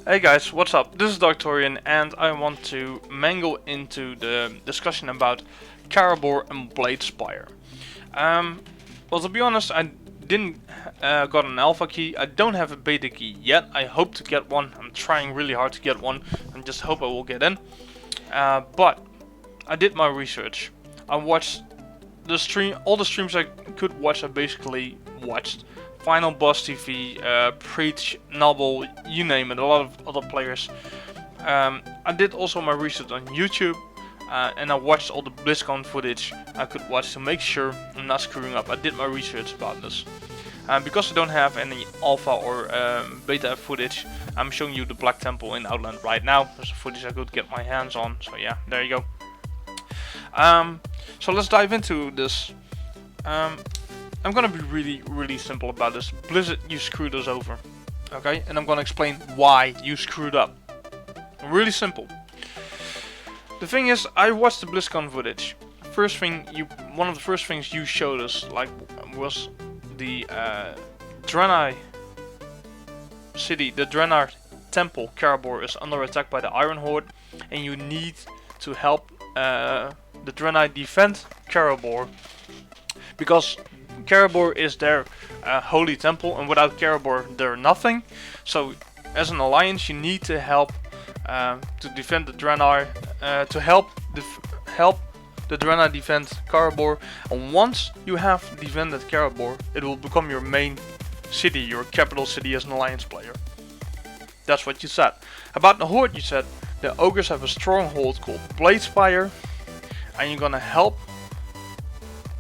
Hey guys, what's up? This is Doctorian and I want to mangle into the discussion about Karabor and bladespire. Well, to be honest, I didn't got an alpha key. I don't have a beta key yet. I hope to get one. I'm trying really hard to get one and just hope I will get in. But I did my research. I watched the stream, all the streams I could watch. I basically watched. Final Boss TV, Preach, Novel, you name it, a lot of other players. I did also my research on YouTube, and I watched all the BlizzCon footage I could watch to make sure I'm not screwing up. I did my research about this. Because I don't have any alpha or beta footage, I'm showing you the Black Temple in Outland right now. There's footage I could get my hands on, so yeah, there you go. So let's dive into this. I'm gonna be really simple about this. Blizzard, you screwed us over, okay? And I'm gonna explain why you screwed up. Really simple. The thing is, I watched the BlizzCon footage. One of the first things you showed us, was the Draenei city, the Draenei temple. Karabor is under attack by the Iron Horde, and you need to help the Draenei defend Karabor, because Karabor is their holy temple, and without Karabor they're nothing. So as an alliance you need to help to defend the Draenei, to help the Draenei defend Karabor. And once you have defended Karabor, it will become your main city, your capital city as an alliance player. That's what you said. About the Horde, you said the ogres have a stronghold called Bladespire, and you're gonna help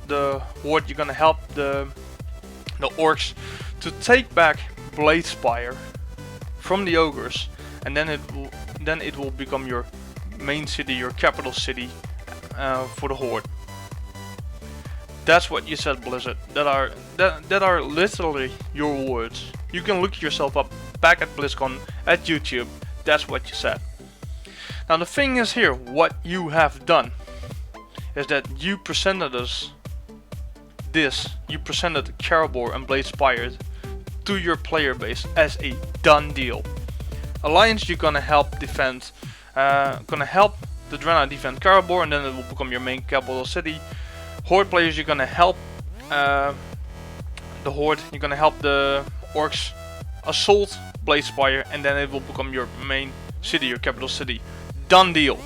the Horde, you're gonna help the orcs to take back Bladespire from the ogres, and then it will become your main city, your capital city for the Horde. That's what you said, Blizzard. That are literally your words. You can look yourself up back at BlizzCon at YouTube. That's what you said. Now the thing is here, what you have done is that you presented us you presented Karabor and Bladespire to your player base as a done deal. Alliance, you're gonna help defend, gonna help the Draenei defend Karabor, and then it will become your main capital city. Horde players, you're gonna help the Horde, you're gonna help the orcs assault Bladespire, and then it will become your main city, your capital city. Done deal.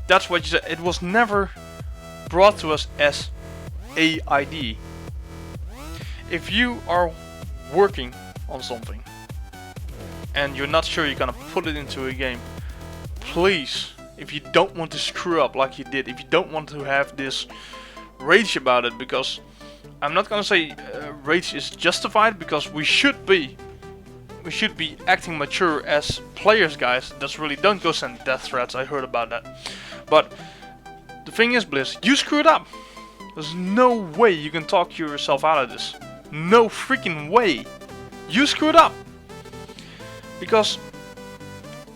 That's what you said. It was never brought to us as a ID. If you are working on something and you're not sure you're gonna put it into a game, please, if you don't want to screw up like you did, if you don't want to have this rage about it, because I'm not gonna say rage is justified, because we should be acting mature as players, guys. That's really, don't go send death threats. I heard about that. But the thing is, Blizz, you screwed up. There's no way you can talk yourself out of this. No freaking way. You screwed up. Because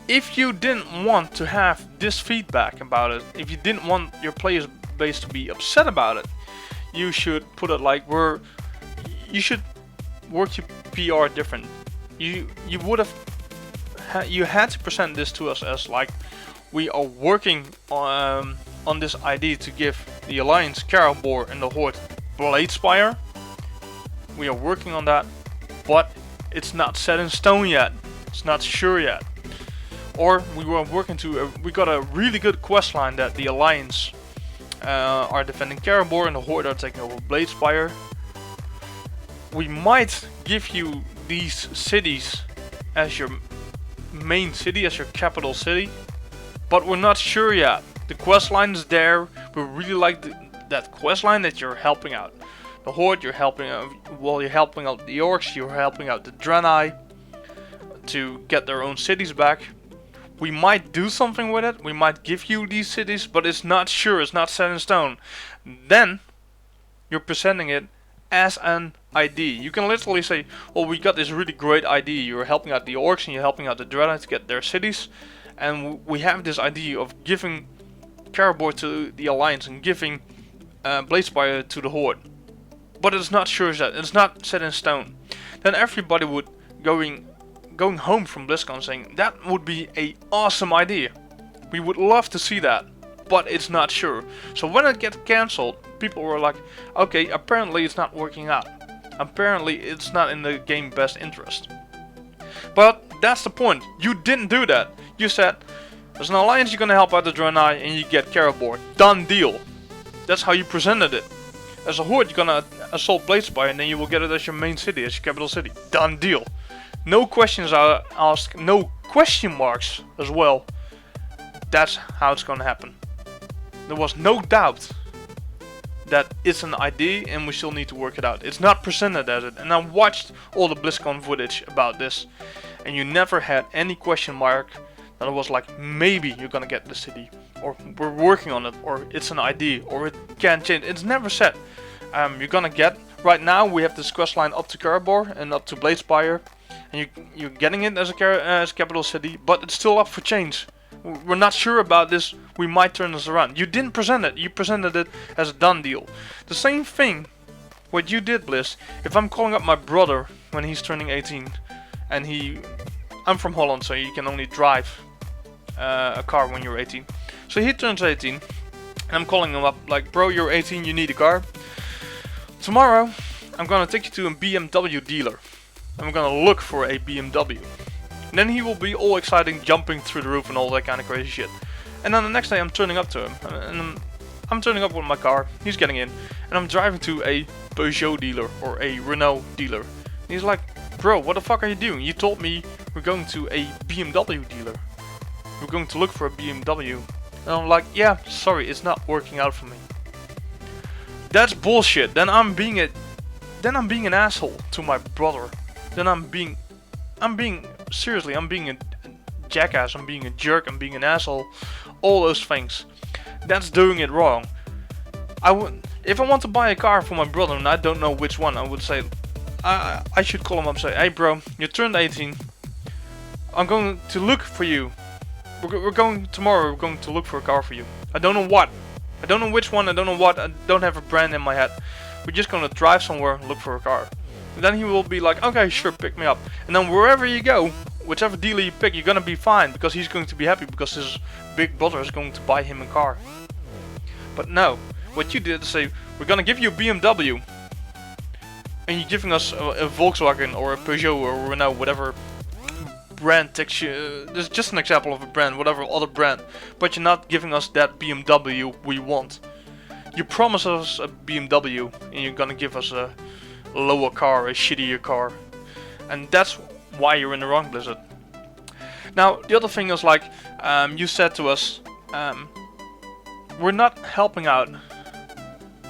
if you didn't want to have this feedback about it, if you didn't want your player base to be upset about it, you should put it like you should work your PR different. You had to present this to us as like, we are working on this idea to give the Alliance Karabor and the Horde Bladespire. We are working on that, but it's not set in stone yet. It's not sure yet. Or we were working to we got a really good quest line that the Alliance are defending Karabor and the Horde are taking over Bladespire. We might give you these cities as your main city, as your capital city, but we're not sure yet. The quest line is there. We really like that quest line that you're helping out. The Horde, you're helping out. Well, you're helping out the orcs. You're helping out the Draenei to get their own cities back. We might do something with it. We might give you these cities, but it's not sure. It's not set in stone. Then you're presenting it as an ID. You can literally say, "Oh, we got this really great ID. You're helping out the orcs and you're helping out the Draenei to get their cities, and we have this idea of giving Karabor to the Alliance and giving Bladespire to the Horde." But it's not sure yet. It's not set in stone. Then everybody would going home from BlizzCon saying that would be a awesome idea. We would love to see that, but it's not sure. So when it gets cancelled, people were like, okay, apparently it's not working out. Apparently it's not in the game's best interest. But that's the point. You didn't do that. You said, as an alliance you're gonna help out the Draenei and you get karabor. Done deal. That's how you presented it. As a horde you're gonna assault Bladespire and then you will get it as your main city, as your capital city. Done deal. No questions are asked, no question marks as well. That's how it's gonna happen. There was no doubt that it's an idea and we still need to work it out. It's not presented as it. And I watched all the BlizzCon footage about this and you never had any question mark that it was like, maybe you're gonna get the city, or we're working on it, or it's an idea, or it can change. It's never said. You're gonna get, right now we have this quest line up to Karabor and up to Bladespire, and you're getting it as a capital city, but it's still up for change. We're not sure about this, we might turn this around. You didn't present it, you presented it as a done deal. The same thing what you did, Blizz. If I'm calling up my brother when he's turning 18, and I'm from Holland, so you can only drive a car when you're 18. So he turns 18, and I'm calling him up like, bro, you're 18, you need a car. Tomorrow, I'm gonna take you to a BMW dealer. I'm gonna look for a BMW. And then he will be all excited, jumping through the roof and all that kind of crazy shit. And then the next day I'm turning up to him, and I'm turning up with my car, he's getting in, and I'm driving to a Peugeot dealer or a Renault dealer. And he's like, bro, what the fuck are you doing? You told me we're going to a BMW dealer. We're going to look for a BMW. And I'm like, yeah, sorry, it's not working out for me. That's bullshit. Then I'm being an asshole to my brother. Then I'm being seriously, I'm being a jackass, I'm being a jerk, I'm being an asshole. All those things. That's doing it wrong. If I want to buy a car for my brother and I don't know which one, I would say, I should call him up and say, hey bro, you turned 18. I'm going to look for you. We're going tomorrow, we're going to look for a car for you. I don't know what. I don't know which one, I don't know what, I don't have a brand in my head. We're just gonna drive somewhere and look for a car. And then he will be like, okay, sure, pick me up. And then wherever you go, whichever dealer you pick, you're gonna be fine. Because he's going to be happy because his big brother is going to buy him a car. But no, what you did is say, we're gonna give you a BMW. And you're giving us a Volkswagen or a Peugeot or a Renault, whatever brand texture. This is just an example of a brand, whatever other brand, but you're not giving us that BMW we want. You promise us a BMW and you're gonna give us a lower car, a shittier car, and that's why you're in the wrong, Blizzard. Now the other thing is, like, you said to us, we're not helping out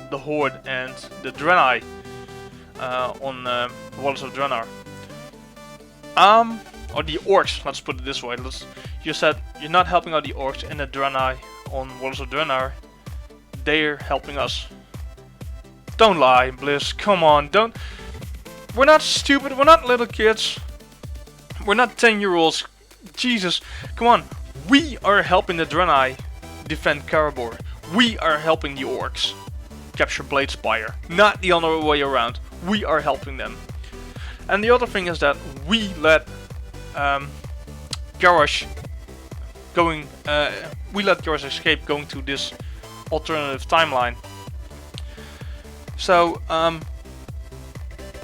the Horde and the Draenei on Walls of Draenei. Or the orcs, let's put it this way. You said you're not helping out the orcs and the Draenei on Walls of Draenei. They're helping us. Don't lie, Blizz. Come on, don't. We're not stupid. We're not little kids. We're not 10-year-olds. Jesus, come on. We are helping the Draenei defend Karabor. We are helping the orcs capture Bladespire. Not the other way around. We are helping them. And the other thing is that we let Garrosh escape, going to this alternative timeline. So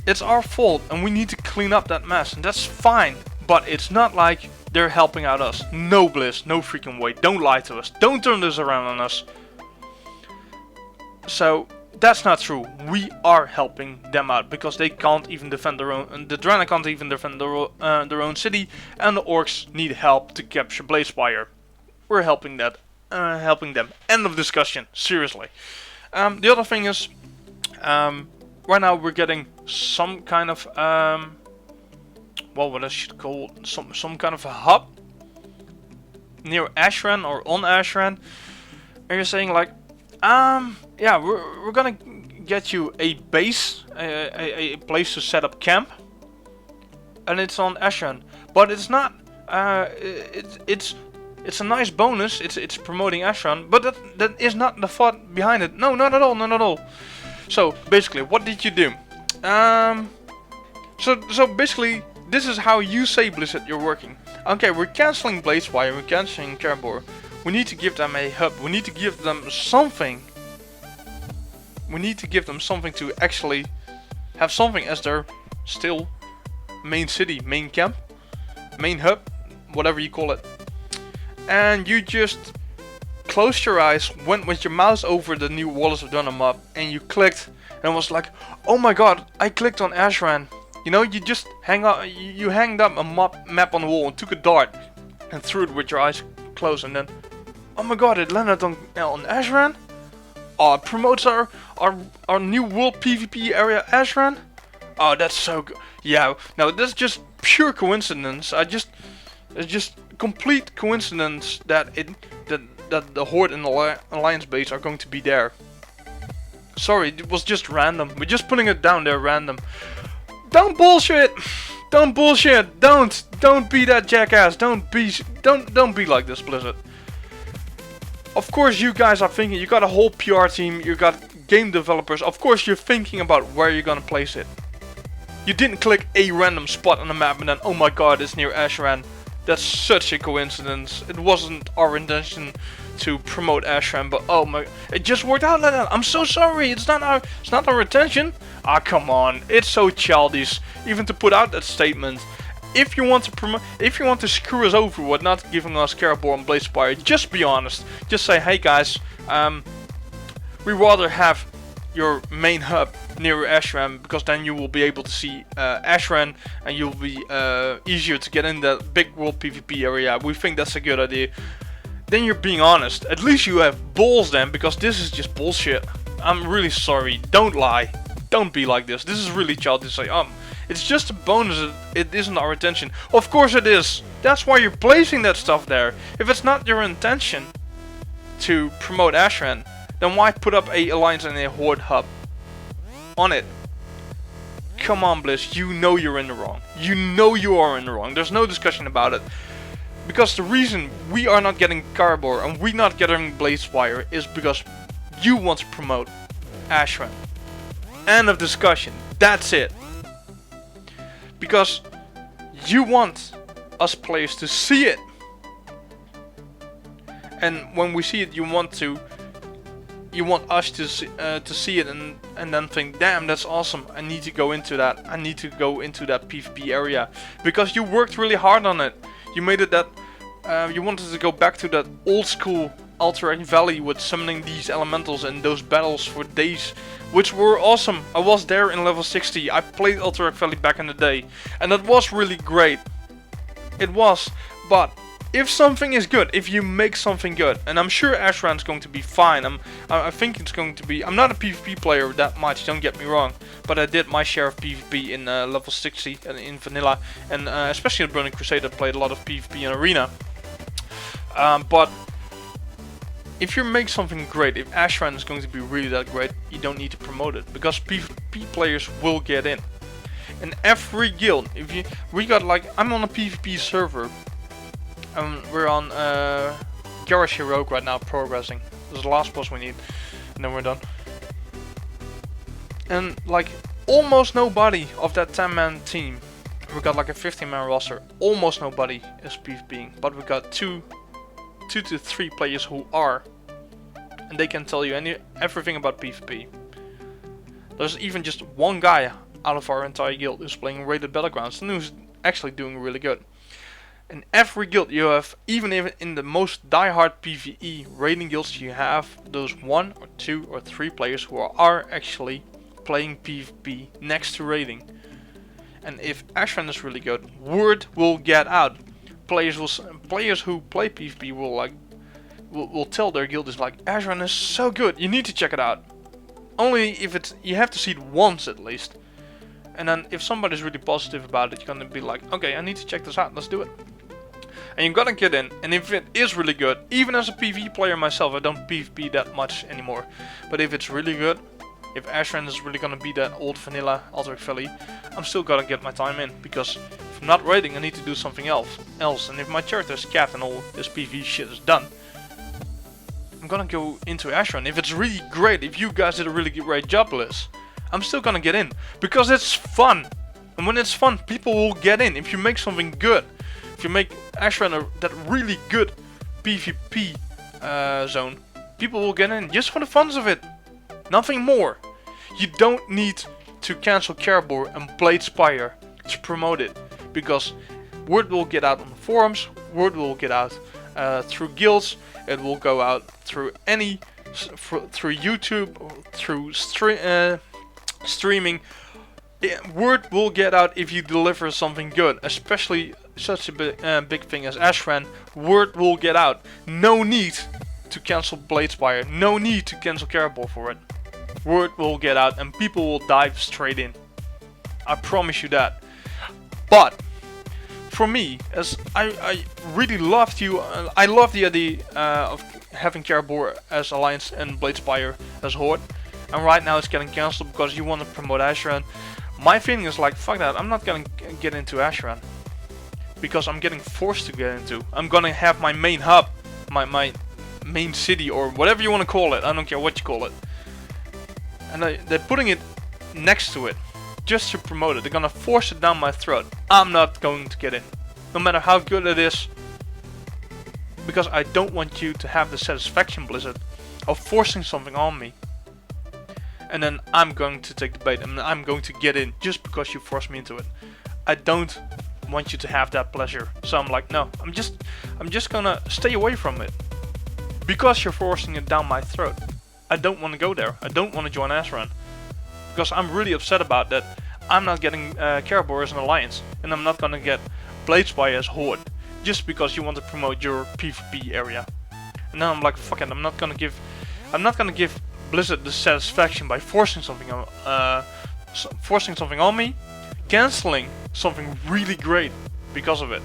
it's our fault and we need to clean up that mess, and that's fine, but it's not like they're helping out us. No, Blizz, no freaking way. Don't lie to us. Don't turn this around on us. So that's not true. We are helping them out because they can't even defend their own. The Draenei can't even defend their own city, and the orcs need help to capture Bladespire. We're helping that, helping them. End of discussion. Seriously. The other thing is, right now we're getting some kind of what I should call some kind of a hub near Ashran or on Ashran, and you're saying like, yeah, we're gonna get you a base, a place to set up camp, and it's on Ashran, but it's not. It's a nice bonus. It's promoting Ashran, but that is not the thought behind it. No, not at all, not at all. So basically, what did you do? So basically, This is how you say, Blizzard, you're working. Okay, we're cancelling bladespire, we're cancelling karabor. We need to give them a hub. We need to give them something. We need to give them something to actually have something as their still main city, main camp, main hub, whatever you call it. And you just closed your eyes, went with your mouse over the new Walls of Dunham map, and you clicked, and it was like, oh my god, I clicked on Ashran. You know, you just you hanged up a map on the wall and took a dart and threw it with your eyes closed, and then, oh my god, it landed on Ashran. Oh, it promotes our new world PvP area, Ashran. Oh, that's so good. Yeah, no, that's just pure coincidence. It's just complete coincidence that the Horde and the Alliance base are going to be there. Sorry, it was just random. We're just putting it down there random. Don't bullshit! Don't bullshit! Don't be that jackass! Don't be like this, Blizzard. Of course you guys are thinking, you got a whole PR team, you got game developers, of course you're thinking about where you're gonna place it. You didn't click a random spot on the map and then, oh my god, it's near Ashran. That's such a coincidence. It wasn't our intention to promote Ashran, but oh my, it just worked out like that. I'm so sorry, it's not our intention. Ah, come on, it's so childish, even to put out that statement. If you want to screw us over with not giving us karabor and bladespire, just be honest. Just say, hey guys, we rather have your main hub near Ashran, because then you will be able to see Ashran and you'll be easier to get in that big world PvP area. We think that's a good idea. Then you're being honest. At least you have balls then, because this is just bullshit. I'm really sorry. Don't lie. Don't be like this. This is really childish. Say, it's just a bonus. It isn't our intention. Of course it is. That's why you're placing that stuff there. If it's not your intention to promote Ashran, then why put up a Alliance and a Horde hub on it? Come on, Blizz. You know you're in the wrong. You know you are in the wrong. There's no discussion about it. Because the reason we are not getting karabor and we're not getting bladespire is because you want to promote Ashran. End of discussion. That's it. Because you want us players to see it. And when we see it, you want us to see it and then think, damn, that's awesome. I need to go into that. I need to go into that PvP area. Because you worked really hard on it. You made it that you wanted to go back to that old school Alterac Valley with summoning these elementals and those battles for days, which were awesome. I was there in level 60. I played Alterac Valley back in the day, and that was really great. It was, but if something is good, if you make something good, and I'm sure Ashran's going to be fine. I think it's going to be. I'm not a PvP player that much. Don't get me wrong, but I did my share of PvP in level 60 and in vanilla, and especially in Burning Crusade, I played a lot of PvP in arena. But if you make something great, if Ashran is going to be really that great, you don't need to promote it, because PvP players will get in. In every guild, we got like, I'm on a PvP server. We're on Garage Heroic right now, progressing. This is the last boss we need, and then we're done. And like almost nobody of that 10-man team, we got like a 15-man roster. Almost nobody is PvPing, but we got two to three players who are, and they can tell you everything about PvP. There's even just one guy out of our entire guild who's playing Raided Battlegrounds and who's actually doing really good. In every guild you have, even in the most diehard PvE raiding guilds, you have those 1 or 2 or 3 players who are actually playing PvP next to raiding. And if Ashran is really good, word will get out. Players who play PvP will tell their guild is like, Ashran is so good, you need to check it out. Only if you have to see it once at least. And then if somebody's really positive about it, you're gonna be like, okay, I need to check this out, let's do it. And you're gonna get in, and if it is really good, even as a PvE player myself, I don't PvP that much anymore. But if it's really good, if Ashran is really gonna be that old vanilla Alterac Valley, I'm still gonna get my time in, because if I'm not raiding, I need to do something else. And if my character is capped and all this PvE shit is done, I'm gonna go into Ashran. If it's really great, if you guys did a really great job, Liz, I'm still gonna get in, because it's fun. And when it's fun, people will get in. If you make something good, if you make Ashran that really good PvP zone, people will get in just for the funs of it. Nothing more. You don't need to cancel Karabor and bladespire to promote it, because word will get out on the forums, word will get out through guilds, it will go out through through YouTube, through streaming. Word will get out if you deliver something good, especially such a big thing as Ashran. Word will get out. No need to cancel bladespire, no need to cancel Karabor for it. Word will get out and people will dive straight in. I promise you that. But for me, as I really loved you, I love the idea of having Karabor as Alliance and bladespire as Horde, and right now it's getting cancelled because you want to promote Ashran. My feeling is like, fuck that, I'm not gonna get into Ashran because I'm getting forced to get into. I'm gonna have my main hub, my main city, or whatever you want to call it, I don't care what you call it, and they're putting it next to it just to promote it. They're gonna force it down my throat. I'm not going to get in, no matter how good it is, because I don't want you to have the satisfaction, Blizzard, of forcing something on me. And then I'm going to take the bait and I'm going to get in just because you forced me into it. I don't want you to have that pleasure. So I'm like, no, I'm just gonna stay away from it because you're forcing it down my throat. I don't want to go there. I don't want to join Ashran because I'm really upset about that. I'm not getting Karabor as an alliance, and I'm not gonna get bladespire as Horde just because you want to promote your PvP area. And then I'm like, fuck it, I'm not gonna give Blizzard the satisfaction by forcing something on me, cancelling something really great because of it.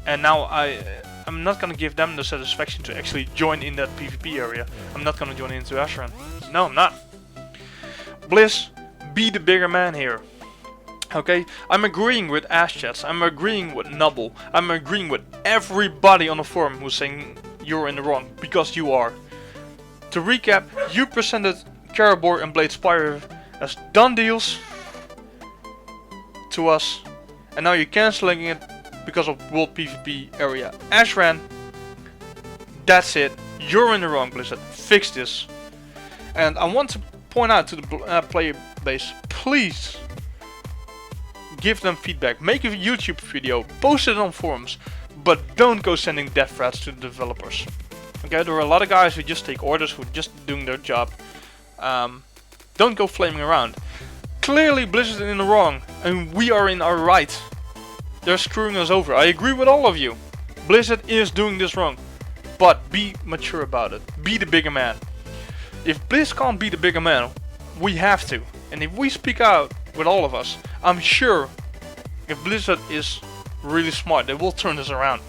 And now I'm not gonna give them the satisfaction to actually join in that PvP area. I'm not gonna join into Ashran. No, I'm not. Blizz, be the bigger man here. Okay, I'm agreeing with Ashchats, I'm agreeing with Nubble, I'm agreeing with everybody on the forum who's saying you're in the wrong, because you are. To recap, you presented Karabor and bladespire as done deals to us, and now you're cancelling it because of World PvP area Ashran. That's it, you're in the wrong, Blizzard, fix this. And I want to point out to the player base, please give them feedback, make a YouTube video, post it on forums, but don't go sending death threats to the developers. Okay, there are a lot of guys who just take orders, who are just doing their job. Don't go flaming around. Clearly Blizzard is in the wrong, and we are in our right. They're screwing us over. I agree with all of you. Blizzard is doing this wrong, but be mature about it. Be the bigger man. If Blizz can't be the bigger man, we have to. And if we speak out with all of us, I'm sure if Blizzard is really smart, they will turn this around.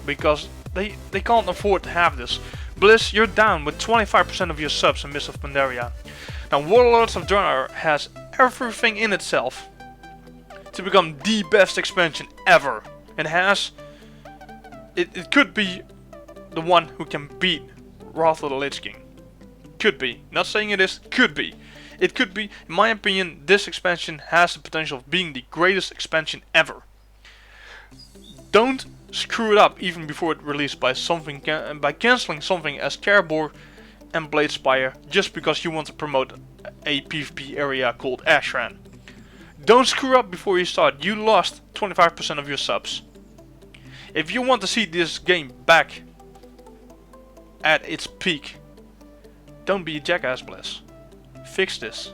Because they can't afford to have this. Blizz, you're down with 25% of your subs in Mists of Pandaria. Now Warlords of Draenor has everything in itself to become the best expansion ever. It could be the one who can beat Wrath of the Lich King. Could be. Not saying it is, could be. It could be. In my opinion, this expansion has the potential of being the greatest expansion ever. Don't screw it up even before it released by cancelling something as Karabor and bladespire just because you want to promote a PvP area called Ashran. Don't screw up before you start. You lost 25% of your subs. If you want to see this game back at its peak, don't be a jackass, Blizz. Fix this.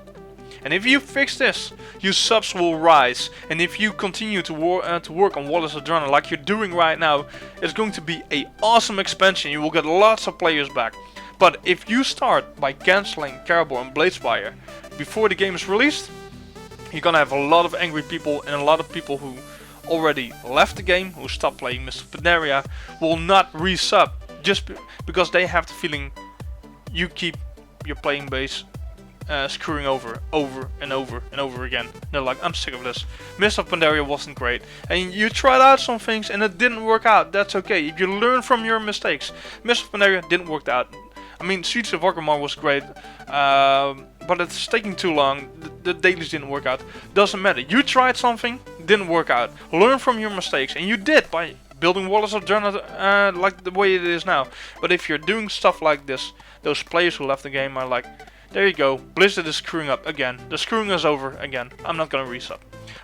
And if you fix this, your subs will rise. And if you continue to work on Warlords of Draenor like you're doing right now, it's going to be an awesome expansion. You will get lots of players back. But if you start by cancelling Karabor and bladespire before the game is released, you're gonna have a lot of angry people, and a lot of people who already left the game, who stopped playing Mists of Pandaria, will not resub just because they have the feeling you keep your playing base screwing over and over again. They're like, I'm sick of this. Mists of Pandaria wasn't great, and you tried out some things and it didn't work out. That's okay. If you learn from your mistakes, Mists of Pandaria didn't work out. I mean, Streets of Orgrimmar was great, but it's taking too long. The dailies didn't work out. Doesn't matter. You tried something, didn't work out. Learn from your mistakes, and you did by building walls of journal like the way it is now. But if you're doing stuff like this, those players who left the game are like, there you go, Blizzard is screwing up again. The screwing is over again. I'm not gonna resub.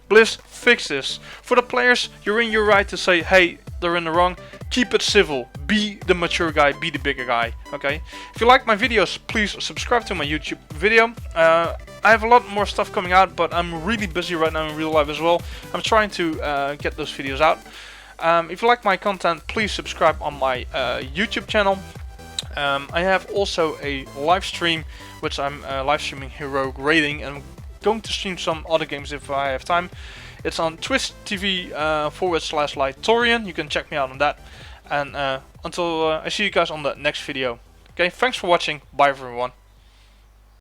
Blizz, fix this. For the players, you're in your right to say, hey, they're in the wrong. Keep it civil. Be the mature guy. Be the bigger guy. Okay. If you like my videos, please subscribe to my YouTube video. I have a lot more stuff coming out, but I'm really busy right now in real life as well. I'm trying to get those videos out. If you like my content, please subscribe on my YouTube channel. I have also a live stream, which I'm live streaming Heroic Raiding, and I'm going to stream some other games if I have time. It's on Twitch TV /Lightorian. You can check me out on that. And until I see you guys on the next video. Okay, thanks for watching. Bye everyone.